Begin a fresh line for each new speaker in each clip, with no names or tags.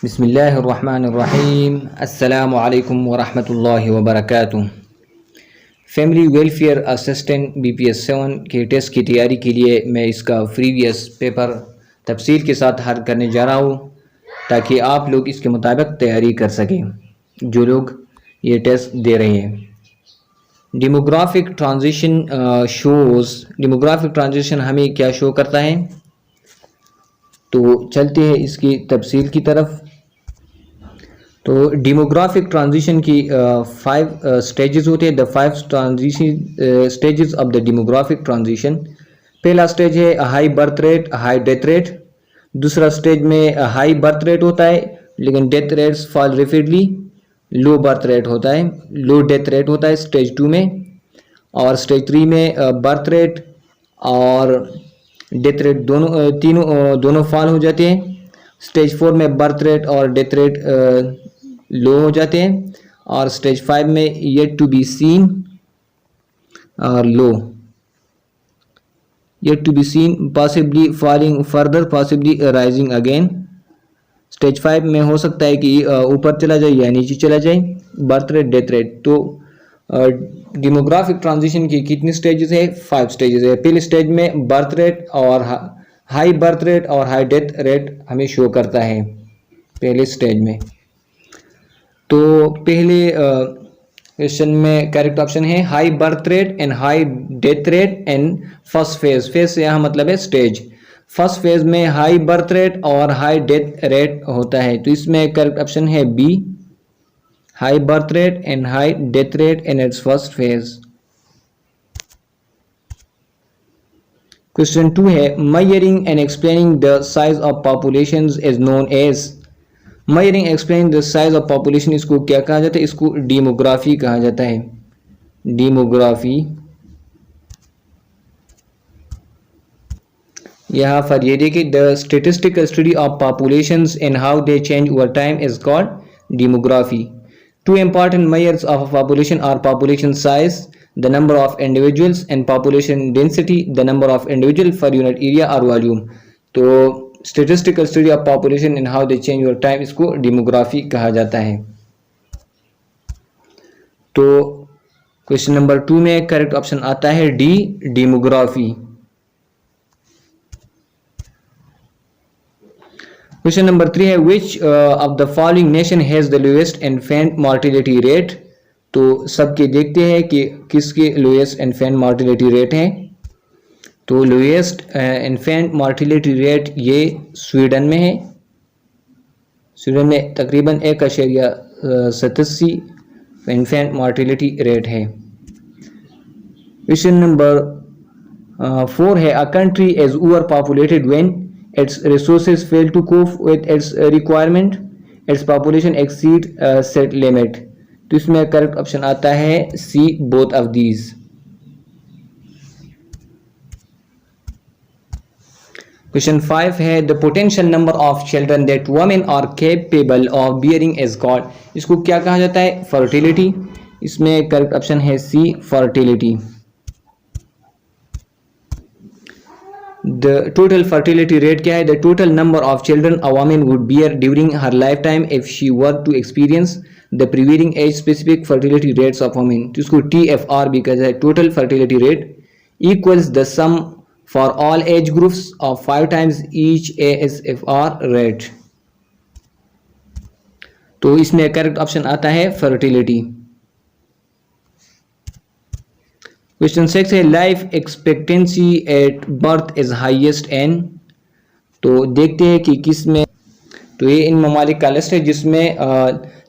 बिस्मिल्लाहिर्रहमानिर्रहीम अस्सलामु अलैकुम वरहमतुल्लाहि वबरकातुह। फैमिली वेलफेयर असिस्टेंट BPS 7 के टेस्ट की तैयारी के लिए मैं इसका प्रीवियस पेपर तफसील के साथ हल करने जा रहा हूँ ताकि आप लोग इसके मुताबिक तैयारी कर सकें जो लोग ये टेस्ट दे रहे हैं। डेमोग्राफिक ट्रांजिशन हमें क्या शो करता है, तो चलते हैं इसकी तफसील की तरफ। तो डेमोग्राफिक ट्रांजिशन की 5 स्टेजेस होते हैं। The 5 transition stages of the demographic transition. पहला स्टेज है high birth rate high death rate. दूसरा स्टेज में हाई बर्थ रेट होता है लेकिन death rates fall rapidly. Low birth rate होता है, लो डेथ रेट होता है स्टेज 2 में। और स्टेज 3 में बर्थ रेट और डेथ रेट दोनों फॉल हो जाते हैं। स्टेज 4 में बर्थ रेट और डेथ रेट लो हो जाते हैं। और स्टेज 5 में येट टू बी सीन और low, yet to be seen, possibly falling further, possibly rising again. Stage 5 में हो सकता है कि ऊपर चला जाए या नीचे चला जाए बर्थ रेट डेथ रेट। तो डेमोग्राफिक ट्रांजिशन की कितनी स्टेजेस है? 5 स्टेजेस है। पहले स्टेज में बर्थ रेट और हाई बर्थ रेट और हाई डेथ रेट हमें शो करता है पहले स्टेज में। तो पहले क्वेश्चन में करेक्ट ऑप्शन है high birth rate and high death rate and first phase. Phase से यहाँ मतलब है स्टेज। फर्स्ट फेज में हाई बर्थ रेट और हाई डेथ रेट होता है, तो इसमें करेक्ट ऑप्शन है B, high birth rate and high death rate in its first phase. Question 2 है measuring and explaining the size of populations is known as. Measuring explaining the size of population, इसको क्या कहा जाता है? इसको demography कहा जाता है। डेमोग्राफी। यहाँ पर ये देखिए, the statistical study of populations and how they change over time is called demography. Two important measures of a population are population size, the number of individuals, and population density, the number of individuals per unit area or volume. तो statistical study of population and how they change over time, इसको demography कहा जाता है। तो question number 2 में correct option आता है D, demography. Question number 3 है which of the following nation has the lowest infant mortality rate. तो सबके देखते हैं कि किसके लोएस्ट इन्फेंट मोर्टेलिटी रेट है। तो लोएस्ट इन्फेंट मोर्टेलिटी रेट ये स्वीडन में है। स्वीडन में तकरीबन 1.87 इन्फेंट मोर्टेलिटी रेट है। क्वेश्चन नंबर 4 है a country is over populated when its resources fail to cope with its requirement, its population exceed set limit। तो इसमें करेक्ट ऑप्शन आता है सी, both of these। क्वेश्चन 5 है the potential number of children that women are capable of bearing is called। इसको क्या कहा जाता है? fertility। इसमें करेक्ट ऑप्शन है सी, fertility। The total fertility rate क्या है? The total number of children a woman would bear during her lifetime if she were to experience the prevailing age specific fertility rates of women। तो इसको TFR भी कहते हैं। Total fertility rate equals the sum for all age groups of 5 times each ASFR rate। तो इसमें correct option आता है fertility। Question 6 है life expectancy at birth is highest in. तो देखते हैं कि किस में। तो ये इन ममालिक का लिस्ट है जिसमें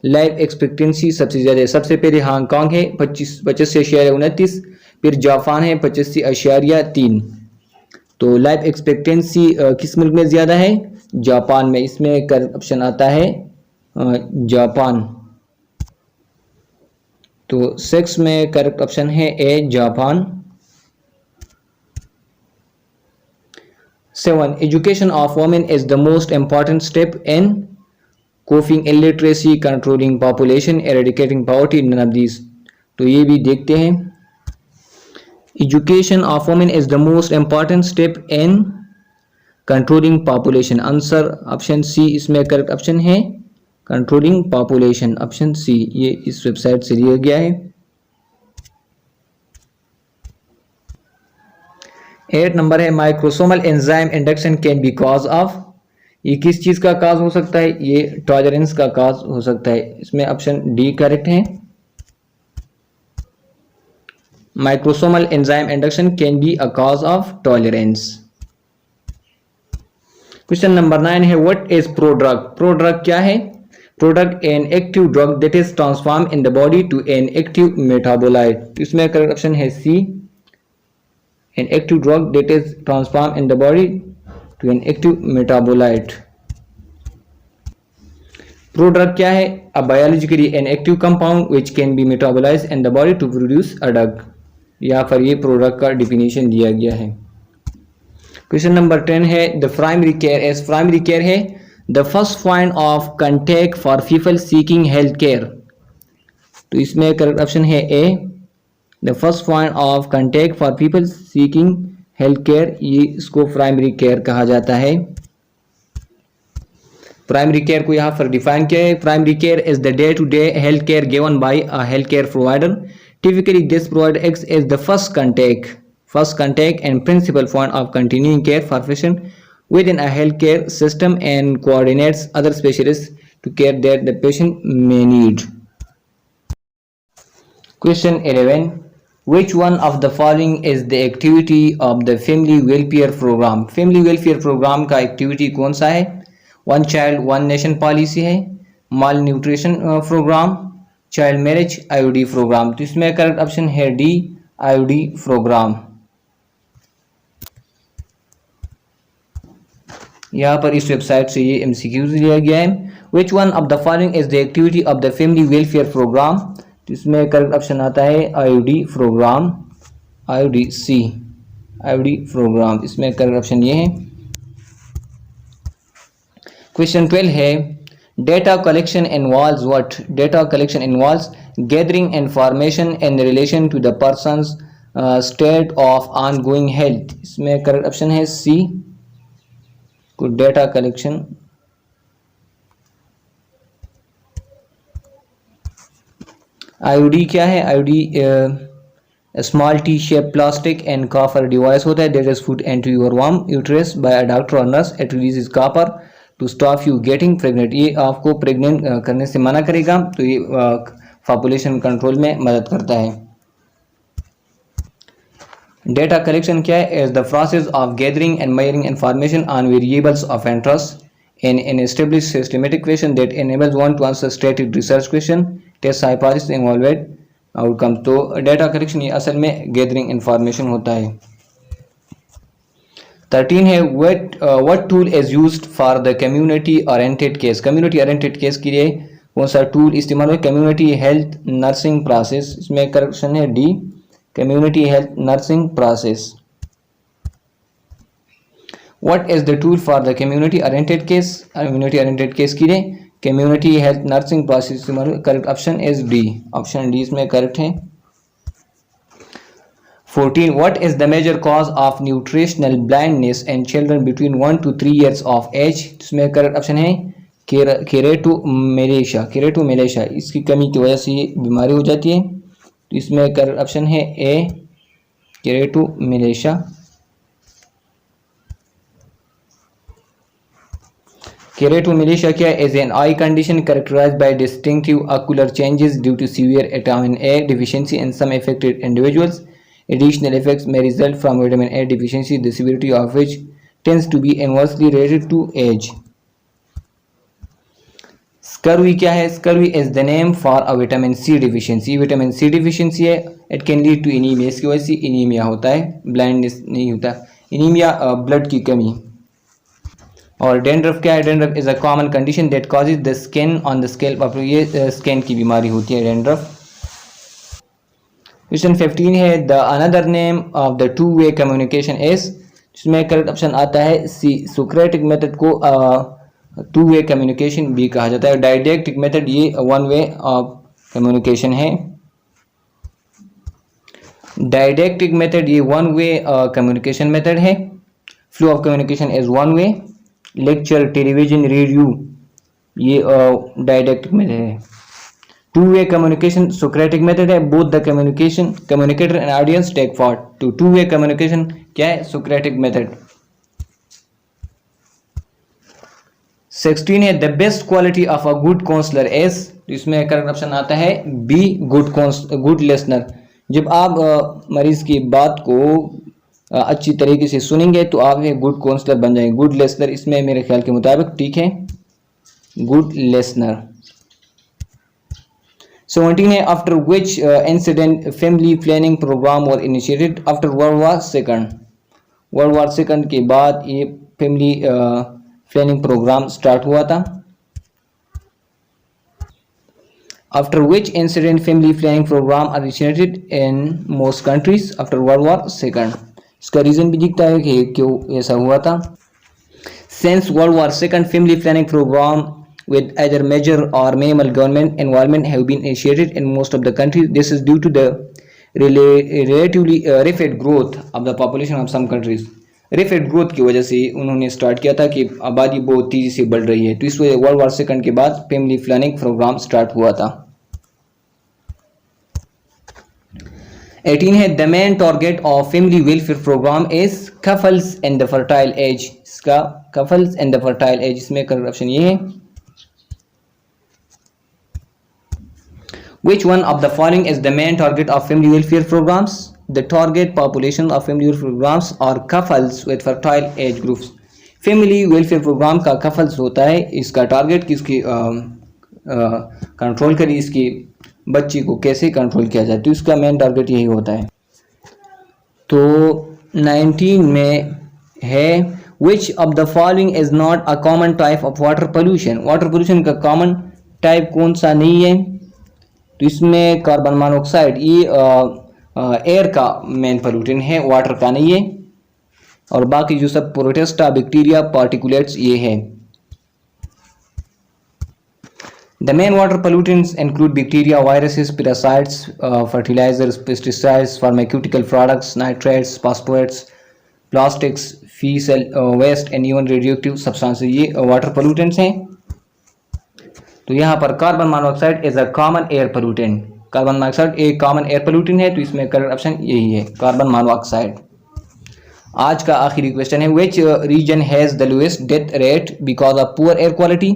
लाइफ एक्सपेक्टेंसी सबसे ज़्यादा है। सबसे पहले हांगकांग है 85.29, फिर जापान है 85.3। तो लाइफ एक्सपेक्टेंसी किस मुल्क में ज़्यादा है? जापान में। इसमें करेक्ट ऑप्शन आता है जापान। तो 6 में करेक्ट ऑप्शन है A, Japan. 7 education of women is the most important step in coping illiteracy, controlling population, eradicating poverty, none of these. तो ये भी देखते हैं। Education of women is the most important step in controlling population. Answer option C इसमें correct option है। Controlling population, option C, ये इस website से लिया गया है। 8 नंबर है microsomal enzyme induction can be cause of, ये किस चीज का काज हो सकता है? ये टॉलरेंस का काज हो सकता है। इसमें ऑप्शन डी करेक्ट है। Microsomal enzyme induction can be a cause of tolerance. Question number 9 है व्हाट इज प्रोड्रग, प्रोड्रग क्या है? Product an active drug that is transform in the body to an active metabolite. इसमें correct option है C, an active drug that is transform in the body to an active metabolite. Prodrug क्या है? A biologically an active compound which can B metabolised in the body to produce a drug. यहाँ पर ये product का definition दिया गया है। Question number 10 है the primary care age, primary care है the first point of contact for people seeking health care. तो इसमें करेक्ट ऑप्शन है A, the first point of contact for people seeking health care, ये इसको primary care कहा जाता है। Primary care को यहाँ पर डिफाइन किया है, primary care is the day to day health care given by a health care provider, typically this provider acts as the first contact and principal point of continuing care for patient within a healthcare system and coordinates other specialists to care that the patient may need. Question 11. Which one of the following is the activity of the family welfare program? Family welfare program का activity कौन सा है? One child one nation policy है, malnutrition program, child marriage, IOD program। तो इसमें correct option है D, IOD programme. यहाँ पर इस वेबसाइट से ये MCQs लिया गया है। Which one of the following is the activity of the family welfare program? तो इसमें करेक्ट ऑप्शन आता है IOD program, IODC, IOD program. इसमें करेक्ट ऑप्शन ये है। क्वेश्चन 12 है data collection involves what? Data collection involves gathering information in relation to the person's state of ongoing health। इसमें correct option है सी, डेटा कलेक्शन। IOD क्या है? IOD small T shape plastic and copper device होता है that is put into your warm uterus by a doctor और nurse, it releases copper to stop you getting pregnant. ये आपको pregnant करने से मना करेगा, तो ये पॉपुलेशन कंट्रोल में मदद करता है। डेटा कलेक्शन क्या है? Is the process of gathering and measuring information on variables of interest in an established systematic question that enables one to answer stated research question, test hypothesis involved outcome। तो data collection ये असल में gathering information होता है। 13 है what tool is used for the community oriented case? Community oriented case के लिए कौन सा टूल इस्तेमाल है? Community health nursing process. इसमें करेक्शन है D, community health nursing process. What is the tool for the community oriented case? Community oriented case के लिए कम्युनिटी हेल्थ नर्सिंग प्रोसेस इस्तेमाल। Correct option is D, option D इसमें correct है। 14. What is the major cause of nutritional blindness in children between 1 to 3 years of age? इसमें correct option है केरेटोमेलेशिया, केरेटोमेलेशिया। इसकी कमी की वजह से ये बीमारी हो जाती है, तो इसमें करेक्ट ऑप्शन है ए, केरेटोमेलेशिया। केरेटोमेलेशिया क्या is an eye condition characterised by distinctive ocular changes due to severe vitamin A deficiency in some affected individuals. Additional effects may result from vitamin A deficiency, the severity of which tends to be inversely related to age. Scurvy क्या है? Scurvy is the name for a vitamin C deficiency. Vitamin C deficiency है, it can lead to anemia। इसकी वजह से anemia होता है, blindness नहीं होता। anemia blood की कमी। और dandruff क्या है? dandruff is a common condition that causes the skin on the scalp of, ये skin की बीमारी होती है dandruff। क्वेश्चन 15 है the another name of the two way communication is, जिसमें करेक्ट ऑप्शन आता है सी, सोक्रेटिक मेथड को टू वे कम्युनिकेशन भी कहा जाता है। डायडेक्टिक मेथड ये वन वे ऑफ कम्युनिकेशन है। डायडेक्टिक मेथड ये वन वे कम्युनिकेशन मेथड है। Flow of communication is one way. Lecture, television, radio ये डायडेक्टिक मेथड है। Two way communication Socratic method है। Both the communicator and audience take part. तो two way communication क्या है? Socratic method. 16 है the best quality of a good counsellor is. तो इसमें correct option आता है बी गुड लिसनर। जब आप मरीज की बात को अच्छी तरीके से सुनेंगे तो आप एक गुड काउंसलर बन जाएंगे। गुड लिसनर इसमें मेरे ख्याल के मुताबिक ठीक है, गुड लिसनर। 17 है after which incident family planning programme are initiated after world war second. World war second के बाद ये फैमिली प्लानिंग प्रोग्राम स्टार्ट हुआ था। After which incident family planning programme are initiated in most countries after world war second. इसका reason भी दिखता है कि क्यों ऐसा हुआ था। Since world war second family planning programme with either major or minimal government involvement have been initiated in most of the countries. This is due to the relatively rapid growth of the population of some countries. Rapid growth की वजह से उन्होंने start किया था कि आबादी बहुत तेजी से बढ़ रही है, तो इस वजह वर्ल्ड वॉर सेकंड के बाद फैमिली प्लानिंग प्रोग्राम स्टार्ट हुआ था। 18 है the main target of family welfare programme is couples in the fertile age. इसका couples in the fertile age, इसमें करेक्ट ऑप्शन ये है Which one of the following is the main target of family welfare programs? The target population of family welfare programs are couples with fertile age groups. Family welfare program का couples होता है, इसका target किसकी control करी, इसकी बच्ची को कैसे कंट्रोल किया जाए, तो इसका मेन टारगेट यही होता है। तो 19 में है Which of the following is not a common type of water pollution? Water pollution का कॉमन टाइप कौन सा नहीं है? तो इसमें कार्बन मोनोऑक्साइड ये एयर का मेन पोल्यूटेंट है, वाटर का नहीं है। और बाकी जो सब प्रोटेस्टा बैक्टीरिया पार्टिकुलेट्स ये है। The main water pollutants include bacteria, viruses, parasites, fertilisers, pesticides, pharmaceutical products, nitrates, phosphates, plastics, faecal waste and even radioactive substances, ये वाटर पोल्यूटेंट्स हैं। तो यहाँ पर carbon monoxide is a common air pollutant. Carbon monoxide एक common air pollutant है, तो इसमें correct option यही है, कार्बन मोनोऑक्साइड। आज का आखिरी क्वेश्चन है which region has the lowest death rate because of poor air quality.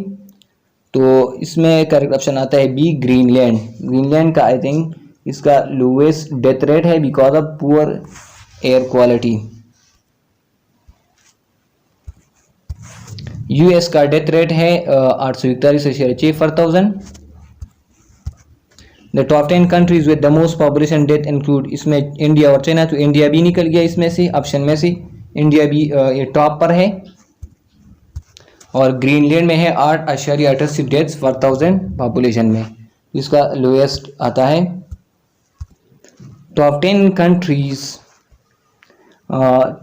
तो इसमें करेक्ट ऑप्शन आता है बी ग्रीनलैंड। ग्रीनलैंड का आई थिंक इसका लोएस्ट डेथ रेट है because of poor air quality. US का डेथ रेट है 841/1000। The top 10 countries with the most population death include, इसमें इंडिया और चाइना, तो इंडिया भी निकल गया इसमें से, ऑप्शन में से इंडिया भी ये टॉप पर है। और ग्रीनलैंड में है 8.88 डेथ्स पर 1000 पॉपुलेशन में, इसका लोएस्ट आता है। Top 10 countries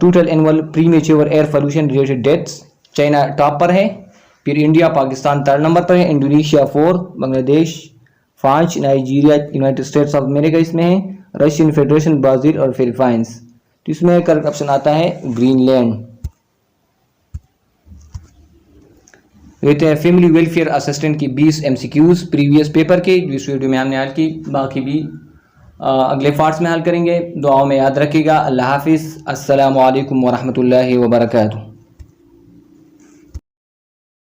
total annual premature air pollution related deaths, China top पर है, फिर इंडिया पाकिस्तान 3rd नंबर पर है, Indonesia 4, Bangladesh 5, Nigeria, United states of America इसमें है, रशियन फेडरेशन, ब्राज़ील और फिलीपाइंस। तो इसमें करेक्ट ऑप्शन आता है ग्रीनलैंड। रहते हैं फैमिली वेलफेयर असिस्टेंट की 20 MCQs प्रीवियस पेपर के, जो इस वीडियो में हमने हल की, बाकी भी अगले पार्ट्स में हल करेंगे। दुआओं में याद रखिएगा। अल्लाह हाफिज़। अस्सलामु अलैकुम वरहमतुल्लाहि वबरकातुहू।